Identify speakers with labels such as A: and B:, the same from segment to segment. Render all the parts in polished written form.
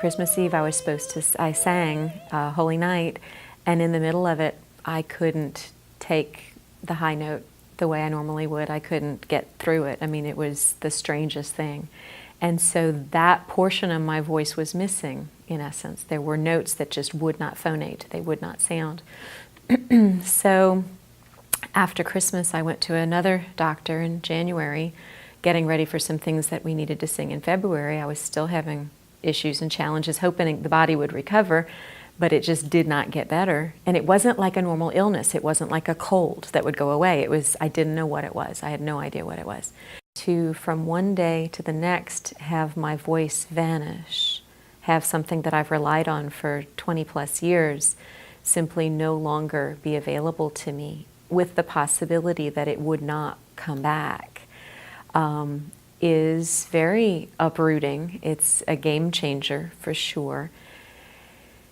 A: Christmas Eve, I sang Holy Night, and in the middle of it, I couldn't take the high note the way I normally would. I couldn't get through it. I mean, it was the strangest thing. And so that portion of my voice was missing, in essence. There were notes that just would not phonate. They would not sound. So after Christmas, I went to another doctor in January, getting ready for some things that we needed to sing in February. I was still having issues and challenges, hoping the body would recover, but it just did not get better. And it wasn't like a normal illness. It wasn't like a cold that would go away. I didn't know what it was. I had no idea what it was. To, from one day to the next, have my voice vanish, have something that I've relied on for 20 plus years simply no longer be available to me, with the possibility that it would not come back, is very uprooting. It's a game changer for sure.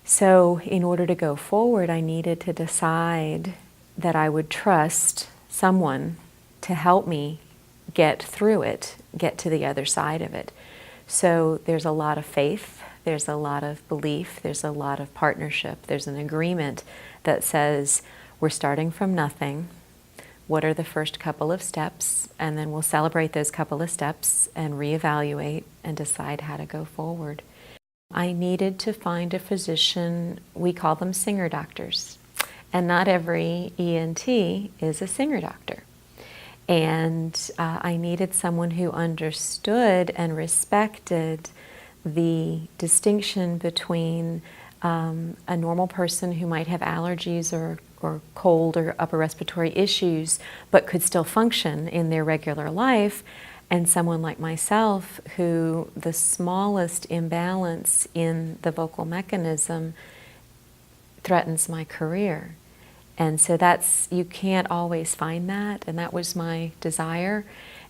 A: So in order to go forward, I needed to decide that I would trust someone to help me get through it, get to the other side of it. So there's a lot of faith, there's a lot of belief, there's a lot of partnership, there's an agreement that says we're starting from nothing. What are the first couple of steps? And then we'll celebrate those couple of steps and reevaluate and decide how to go forward. I needed to find a physician, we call them singer doctors. And not every ENT is a singer doctor. And I needed someone who understood and respected the distinction between a normal person who might have allergies or cold or upper respiratory issues, but could still function in their regular life, and someone like myself who the smallest imbalance in the vocal mechanism threatens my career. And so you can't always find that, and that was my desire,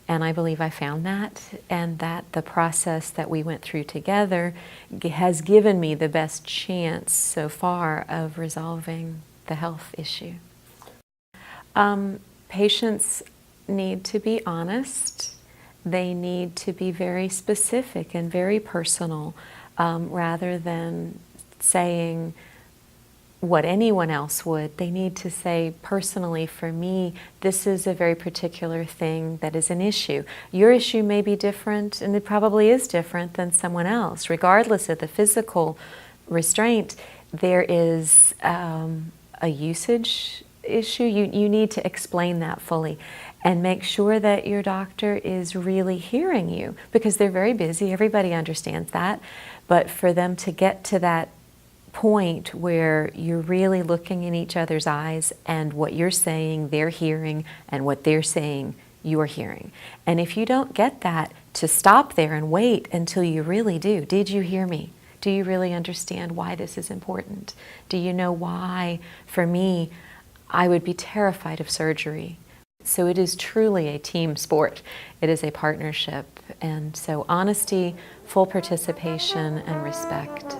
A: and I believe I found that, and that the process that we went through together has given me the best chance so far of resolving the health issue. Patients need to be honest. They need to be very specific and very personal, rather than saying what anyone else would. They need to say, personally, for me, this is a very particular thing that is an issue. Your issue may be different, and it probably is different than someone else. Regardless of the physical restraint, there is a usage issue. You need to explain that fully and make sure that your doctor is really hearing you, because they're very busy. Everybody understands that. But for them to get to that point where you're really looking in each other's eyes, and what you're saying they're hearing, and what they're saying you're hearing. And if you don't get that, to stop there and wait until you really do. Did you hear me? Do you really understand why this is important? Do you know why, for me, I would be terrified of surgery? So it is truly a team sport. It is a partnership. And so honesty, full participation, and respect.